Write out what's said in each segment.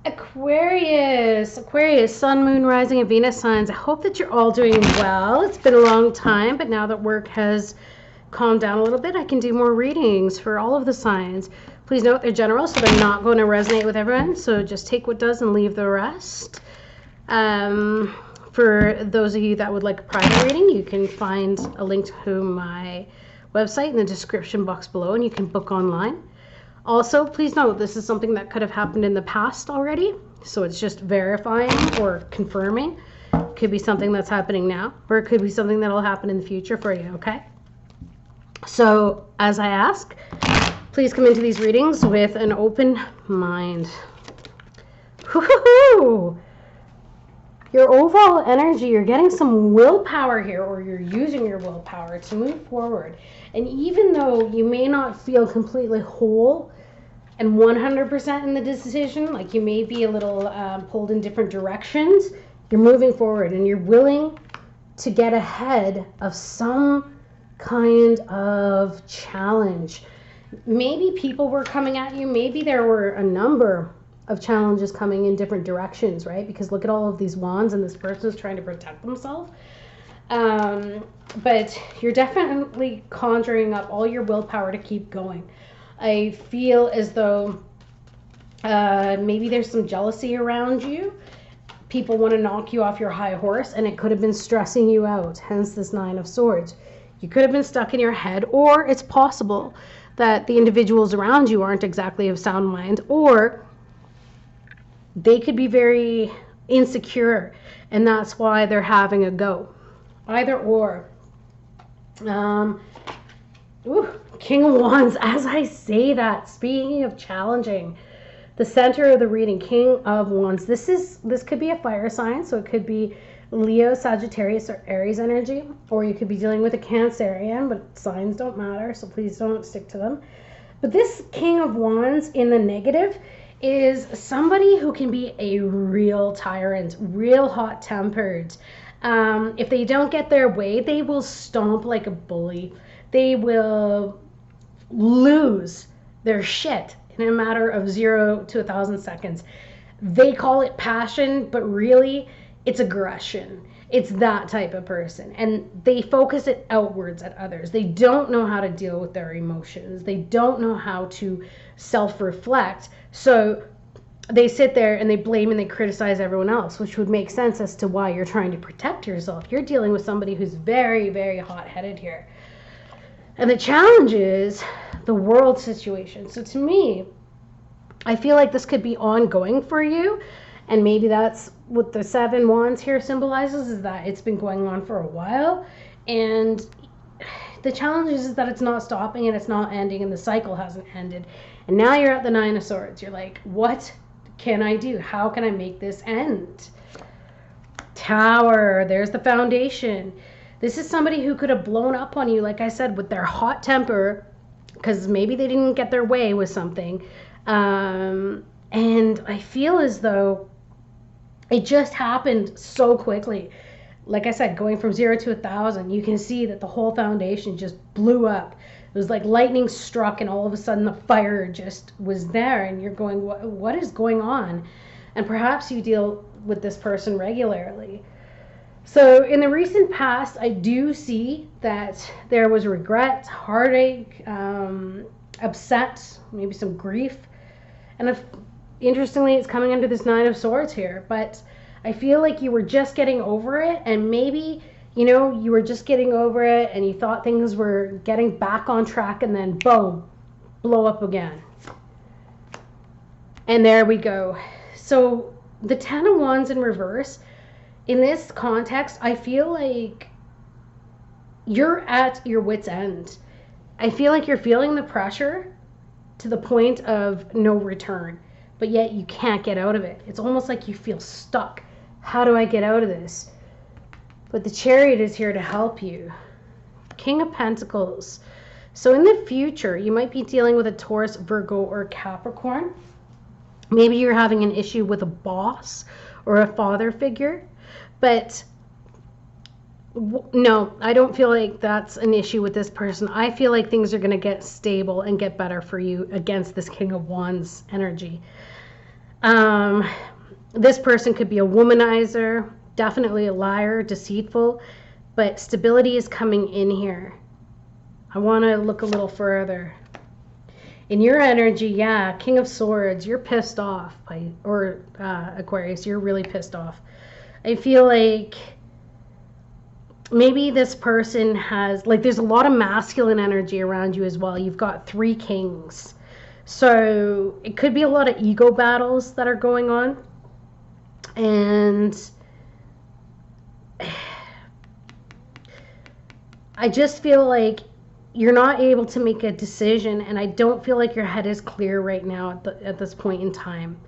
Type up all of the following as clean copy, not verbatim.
Aquarius, Aquarius, Sun, Moon, Rising, and Venus signs. I hope that you're all doing well. It's been a long time, but now that work has calmed down a little bit, I can do more readings for all of the signs. Please note they're general, so they're not going to resonate with everyone. So just take what does and leave the rest. For those of you that would like a private reading, you can find a link to my website in the description box below, and you can book online. Also, please note this is something that could have happened in the past already, so it's just verifying or confirming. It could be something that's happening now, or it could be something that'll happen in the future for you, okay? So, as I ask, please come into these readings with an open mind. Woo-hoo-hoo! Your overall energy, you're getting some willpower here, or you're using your willpower to move forward. And even though you may not feel completely whole and 100% in the decision, like you may be a little pulled in different directions, you're moving forward and you're willing to get ahead of some kind of challenge. Maybe people were coming at you, maybe there were a number of challenges coming in different directions, right? Because look at all of these wands and this person is trying to protect themselves. But you're definitely conjuring up all your willpower to keep going. I feel as though maybe there's some jealousy around you. People want to knock you off your high horse, and it could have been stressing you out, hence this Nine of Swords. You could have been stuck in your head, or it's possible that the individuals around you aren't exactly of sound mind, or they could be very insecure, and that's why they're having a go. Either or. King of Wands, as I say that, speaking of challenging, the center of the reading, King of Wands. This could be a fire sign, so it could be Leo, Sagittarius, or Aries energy, or you could be dealing with a Cancerian, but signs don't matter, so please don't stick to them. But this King of Wands in the negative is somebody who can be a real tyrant, real hot-tempered. If they don't get their way, they will stomp like a bully. They will lose their shit in a matter of 0 to 1,000 seconds. They call it passion, but really it's aggression. It's that type of person. And they focus it outwards at others. They don't know how to deal with their emotions. They don't know how to self-reflect. So they sit there and they blame and they criticize everyone else, which would make sense as to why you're trying to protect yourself. You're dealing with somebody who's very, very hot-headed here. And the challenge is the world situation. So to me, I feel like this could be ongoing for you. And maybe that's what the Seven Wands here symbolizes, is that it's been going on for a while. And the challenge is that it's not stopping and it's not ending and the cycle hasn't ended. And now you're at the Nine of Swords. You're like, what can I do? How can I make this end? Tower, there's the foundation. This is somebody who could have blown up on you, like I said, with their hot temper, because maybe they didn't get their way with something. And I feel as though it just happened so quickly. Like I said, going from 0 to 1,000, you can see that the whole foundation just blew up. It was like lightning struck and all of a sudden the fire just was there and you're going, what is going on? And perhaps you deal with this person regularly. So in the recent past, I do see that there was regret, heartache, upset, maybe some grief. And interestingly, it's coming under this Nine of Swords here. But I feel like you were just getting over it, and maybe, you know, you were just getting over it and you thought things were getting back on track, and then boom, blow up again. And there we go. So the Ten of Wands in reverse, in this context, I feel like you're at your wit's end. I feel like you're feeling the pressure to the point of no return, but yet you can't get out of it. It's almost like you feel stuck. How do I get out of this? But the Chariot is here to help you. King of Pentacles. So in the future, you might be dealing with a Taurus, Virgo, or Capricorn. Maybe you're having an issue with a boss or a father figure. But no, I don't feel like that's an issue with this person. I feel like things are going to get stable and get better for you against this King of Wands energy. Um, this person could be a womanizer, definitely a liar, deceitful, but stability is coming in here. I want to look a little further. In your energy, yeah, King of Swords, you're pissed off or Aquarius, you're really pissed off. I feel like maybe this person has, like, there's a lot of masculine energy around you as well. You've got 3 kings. So it could be a lot of ego battles that are going on. And I just feel like you're not able to make a decision, and I don't feel like your head is clear right now at this point in time.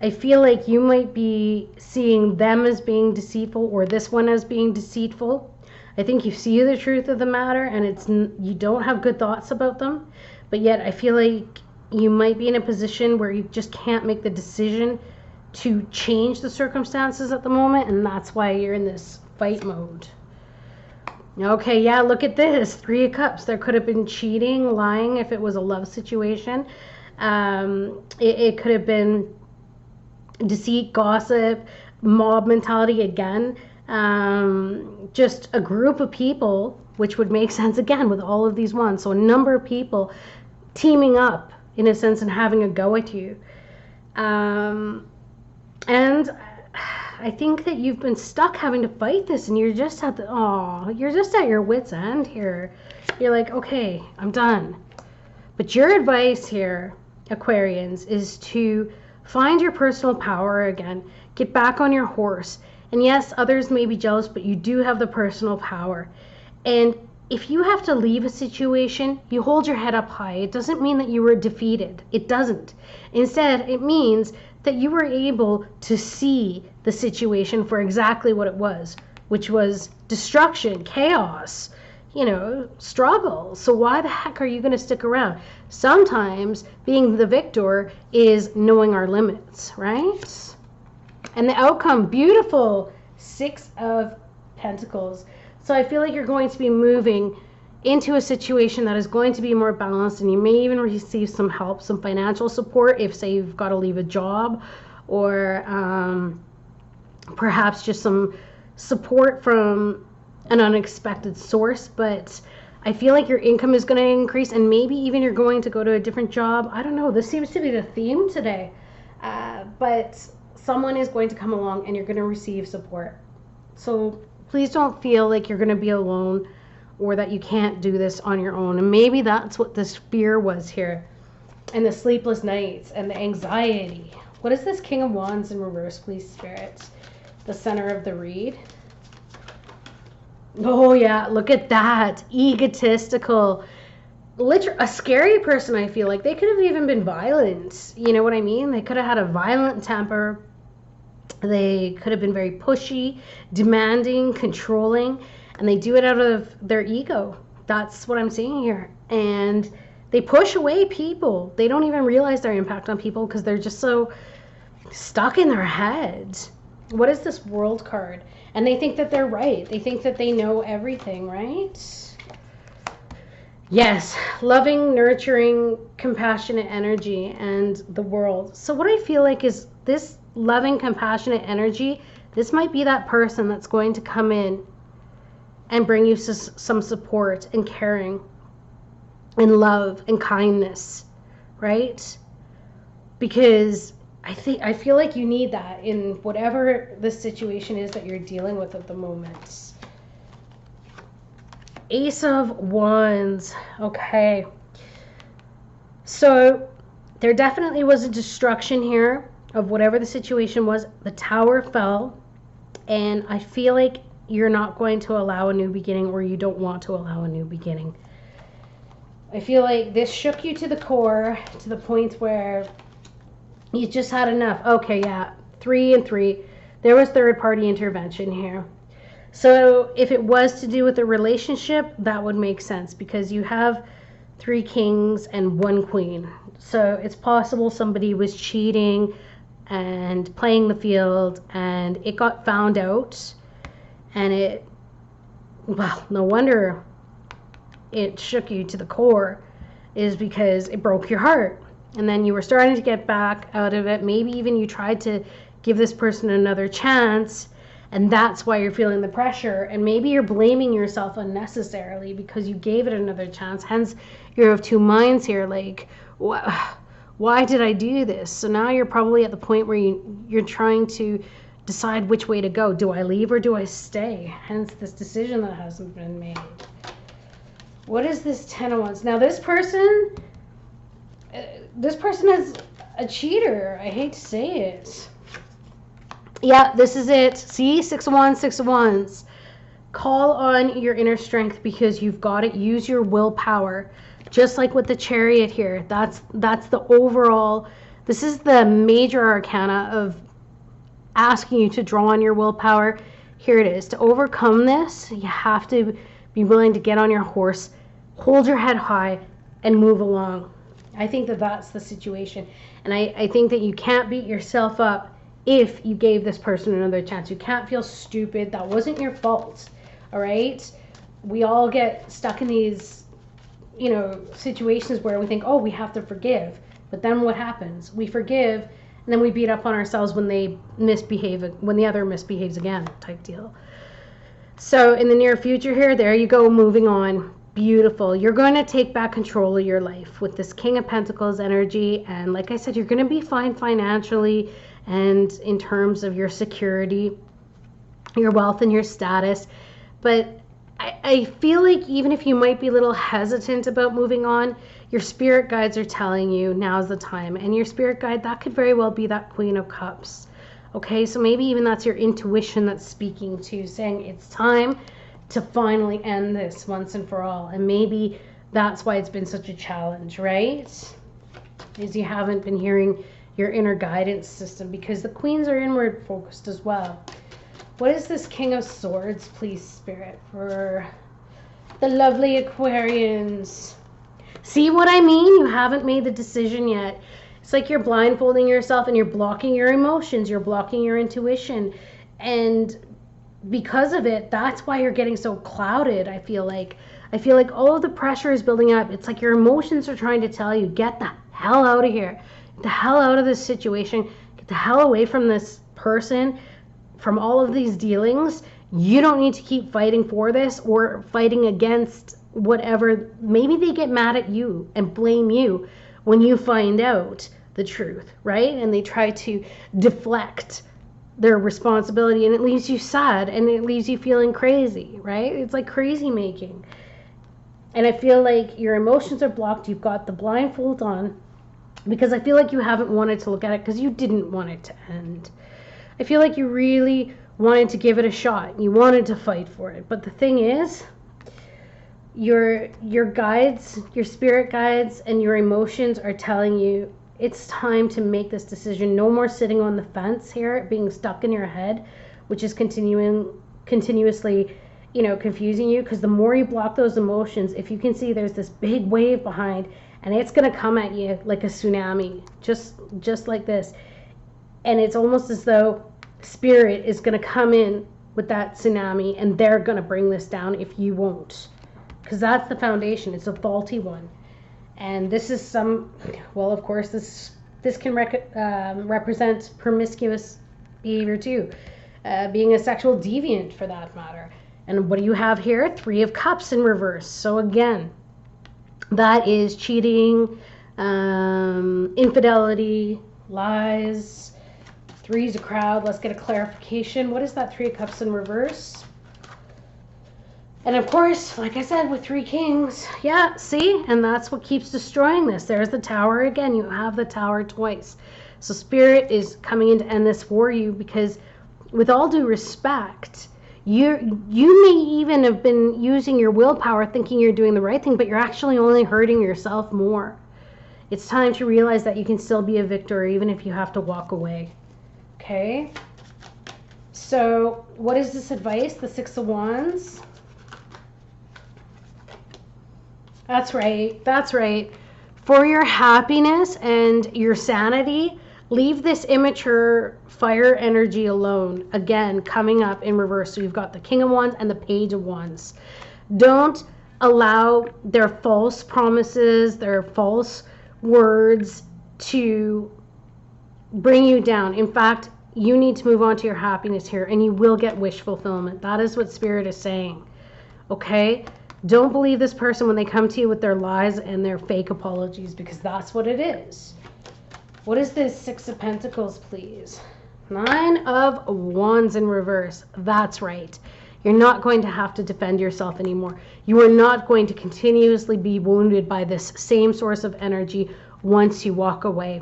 I feel like you might be seeing them as being deceitful, or this one as being deceitful. I think you see the truth of the matter, and you don't have good thoughts about them, but yet I feel like you might be in a position where you just can't make the decision to change the circumstances at the moment, and that's why you're in this fight mode. Okay, yeah, look at this. 3 of Cups. There could have been cheating, lying if it was a love situation. It could have been deceit, gossip, mob mentality again. Just a group of people, which would make sense again with all of these ones. So a number of people teaming up, in a sense, and having a go at you. And I think that you've been stuck having to fight this, and you're just at your wit's end here. You're like, okay, I'm done. But your advice here, Aquarians, is to find your personal power again. Get back on your horse. And yes, others may be jealous, but you do have the personal power. And if you have to leave a situation, you hold your head up high. It doesn't mean that you were defeated. It doesn't. Instead, it means that you were able to see the situation for exactly what it was, which was destruction, chaos, struggle. So why the heck are you going to stick around? Sometimes being the victor is knowing our limits, right? And the outcome, beautiful, 6 of Pentacles. So I feel like you're going to be moving into a situation that is going to be more balanced, and you may even receive some help, some financial support if, say, you've got to leave a job, or perhaps just some support from an unexpected source. But I feel like your income is going to increase, and maybe even you're going to go to a different job. I don't know. This seems to be the theme today. But someone is going to come along and you're going to receive support. So please don't feel like you're going to be alone, or that you can't do this on your own. And maybe that's what this fear was here, and the sleepless nights and the anxiety. What is this King of Wands in reverse, please, Spirit? The center of the read. Oh yeah, look at that. Egotistical. A scary person, I feel like. They could have even been violent. You know what I mean? They could have had a violent temper. They could have been very pushy, demanding, controlling. And they do it out of their ego. That's what I'm seeing here. And they push away people. They don't even realize their impact on people because they're just so stuck in their heads. What is this World card? And they think that they're right. They think that they know everything, right? Yes, loving, nurturing, compassionate energy and the world. So what I feel like is this loving, compassionate energy, this might be that person that's going to come in and bring you some support and caring and love and kindness, right? Because I feel like you need that in whatever the situation is that you're dealing with at the moment. Ace of Wands. Okay. So there definitely was a destruction here of whatever the situation was. The tower fell, and I feel like you're not going to allow a new beginning, or you don't want to allow a new beginning. I feel like this shook you to the core, to the point where you just had enough. Okay, yeah, 3 and 3. There was third-party intervention here. So if it was to do with a relationship, that would make sense, because you have 3 kings and 1 queen. So it's possible somebody was cheating and playing the field, and it got found out. And well, no wonder it shook you to the core, is because it broke your heart. and then you were starting to get back out of it. Maybe even you tried to give this person another chance, and that's why you're feeling the pressure. And maybe you're blaming yourself unnecessarily because you gave it another chance. Hence, you're of two minds here. Like, why did I do this? So now you're probably at the point where you're trying to decide which way to go. Do I leave or do I stay? Hence this decision that hasn't been made. What is this 10 of Wands? Now this person is a cheater. I hate to say it. Yeah, this is it. See, 6 of Wands, 6 of Wands. Call on your inner strength because you've got it. Use your willpower. Just like with the Chariot here. That's the overall, this is the major arcana of asking you to draw on your willpower. Here it is. To overcome this, you have to be willing to get on your horse, hold your head high, and move along. I think that that's the situation. And I think that you can't beat yourself up if you gave this person another chance. You can't feel stupid. That wasn't your fault. All right? We all get stuck in these, situations where we think, oh, we have to forgive. But then what happens? We forgive, and then we beat up on ourselves when they misbehave, when the other misbehaves again, type deal. So in the near future here, there you go, moving on. Beautiful. You're going to take back control of your life with this King of Pentacles energy. And like I said, you're going to be fine financially and in terms of your security, your wealth, and your status. But I feel like even if you might be a little hesitant about moving on, your spirit guides are telling you now's the time. And your spirit guide, that could very well be that Queen of Cups. Okay, so maybe even that's your intuition that's speaking to you, saying it's time to finally end this once and for all. And maybe that's why it's been such a challenge, right? Is you haven't been hearing your inner guidance system, because the queens are inward focused as well. What is this King of Swords, please, Spirit, for the lovely Aquarians? See what I mean? You haven't made the decision yet. It's like you're blindfolding yourself and you're blocking your emotions. You're blocking your intuition. And because of it, that's why you're getting so clouded, I feel like. I feel like all of the pressure is building up. It's like your emotions are trying to tell you, get the hell out of here. Get the hell out of this situation. Get the hell away from this person, from all of these dealings. You don't need to keep fighting for this or fighting against whatever. Maybe they get mad at you and blame you when you find out the truth, right? And they try to deflect their responsibility, and it leaves you sad and it leaves you feeling crazy, right? It's like crazy making. And I feel like your emotions are blocked. You've got the blindfold on because I feel like you haven't wanted to look at it because you didn't want it to end. I feel like you really wanted to give it a shot. You wanted to fight for it. But the thing is, your guides, your spirit guides, and your emotions are telling you it's time to make this decision. No more sitting on the fence here, being stuck in your head, which is continuously, confusing you. Because the more you block those emotions, if you can see, there's this big wave behind, and it's gonna come at you like a tsunami, just like this. And it's almost as though Spirit is gonna come in with that tsunami, and they're gonna bring this down if you won't. Because that's the foundation. It's a faulty one. And this is of course, this can represent promiscuous behavior too. Being a sexual deviant for that matter. And what do you have here? 3 of Cups in reverse. So again, that is cheating, infidelity, lies. 3's a crowd. Let's get a clarification. What is that 3 of Cups in reverse? And of course, like I said, with 3 kings, yeah, see? And that's what keeps destroying this. There's the Tower again. You have the Tower twice. So Spirit is coming in to end this for you because, with all due respect, you may even have been using your willpower thinking you're doing the right thing, but you're actually only hurting yourself more. It's time to realize that you can still be a victor even if you have to walk away. Okay? So what is this advice? The 6 of Wands. That's right. That's right. For your happiness and your sanity, leave this immature fire energy alone. Again, coming up in reverse. So you've got the King of Wands and the Page of Wands. Don't allow their false promises, their false words to bring you down. In fact, you need to move on to your happiness here, and you will get wish fulfillment. That is what Spirit is saying. Okay? Don't believe this person when they come to you with their lies and their fake apologies, because that's what it is. What is this? 6 of Pentacles, please. 9 of Wands in reverse. That's right. You're not going to have to defend yourself anymore. You are not going to continuously be wounded by this same source of energy once you walk away.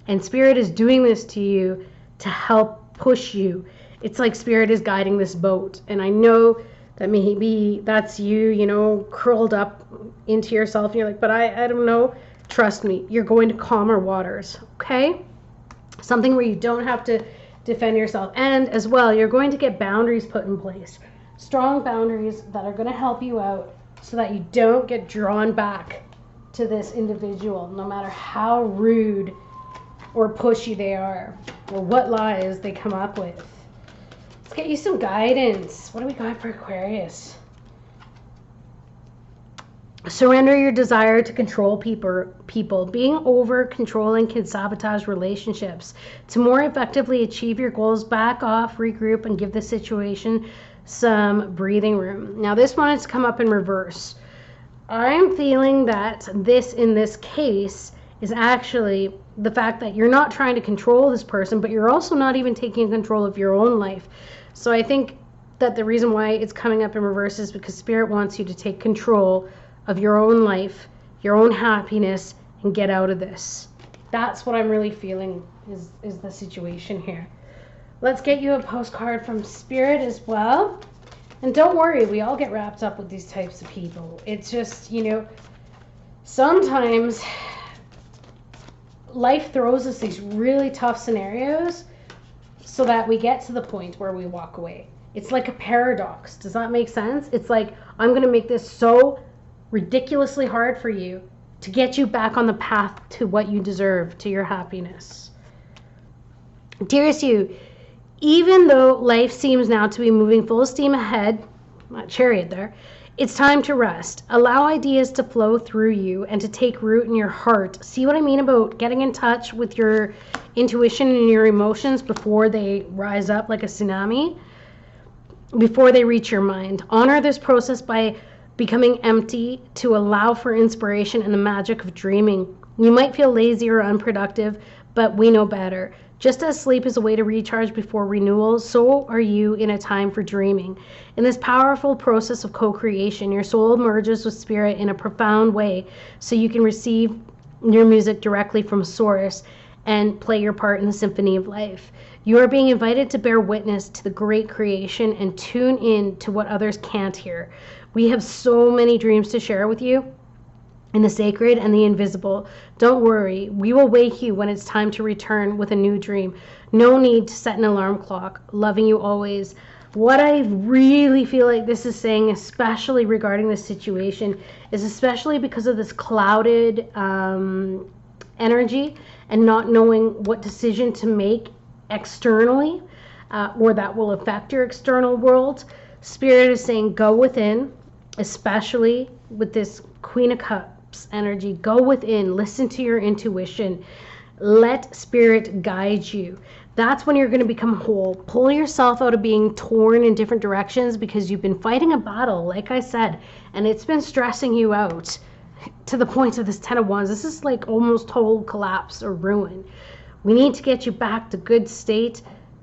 And Spirit is doing this to you to help push you. It's like Spirit is guiding this boat. And I know that maybe that's you, you know, curled up into yourself. And you're like, but I don't know. Trust me, you're going to calmer waters, okay? Something where you don't have to defend yourself. And as well, you're going to get boundaries put in place. Strong boundaries that are going to help you out so that you don't get drawn back to this individual, no matter how rude or pushy they are, or what lies they come up with. Let's get you some guidance. What do we got for Aquarius? Surrender your desire to control people. Being over controlling can sabotage relationships. To more effectively achieve your goals, back off, regroup, and give the situation some breathing room. Now this one has come up in reverse. I'm feeling that this, in this case, is actually the fact that you're not trying to control this person, but you're also not even taking control of your own life. So I think that the reason why it's coming up in reverse is because Spirit wants you to take control of your own life, your own happiness, and get out of this. That's what I'm really feeling is the situation here. Let's get you a postcard from Spirit as well. And don't worry, we all get wrapped up with these types of people. It's just, you know, sometimes life throws us these really tough scenarios so that we get to the point where we walk away. It's like a paradox. Does that make sense? It's like, I'm going to make this so ridiculously hard for you to get you back on the path to what you deserve, to your happiness. Dearest you, even though life seems now to be moving full steam ahead, not chariot there, it's time to rest. Allow ideas to flow through you and to take root in your heart. See what I mean about getting in touch with your intuition and your emotions before they rise up like a tsunami, before they reach your mind. Honor this process by becoming empty to allow for inspiration and the magic of dreaming. You might feel lazy or unproductive, but we know better. Just as sleep is a way to recharge before renewal, so are you in a time for dreaming. In this powerful process of co-creation, your soul merges with Spirit in a profound way so you can receive your music directly from source and play your part in the symphony of life. You are being invited to bear witness to the great creation and tune in to what others can't hear. We have so many dreams to share with you in the sacred and the invisible. Don't worry, we will wake you when it's time to return with a new dream. No need to set an alarm clock. Loving you always. What I really feel like this is saying, especially regarding this situation, is especially because of this clouded energy and not knowing what decision to make externally or that will affect your external world. Spirit is saying go within, especially with this Queen of Cups energy. Go within, listen to your intuition, let Spirit guide you. That's when you're going to become whole. Pull yourself out of being torn in different directions because you've been fighting a battle, like I said, and it's been stressing you out to the point of this 10 of Wands. This is like almost total collapse or ruin. We need to get you back to good state,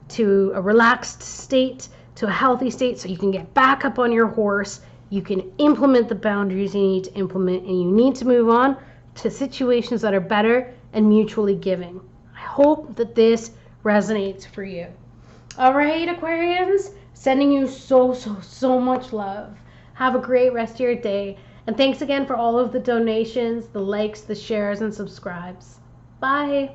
to a relaxed state, to a healthy state, so you can get back up on your horse. You can implement the boundaries you need to implement, and you need to move on to situations that are better and mutually giving. I hope that this resonates for you. All right, Aquarians, sending you so much love. Have a great rest of your day. And thanks again for all of the donations, the likes, the shares, and subscribes. Bye.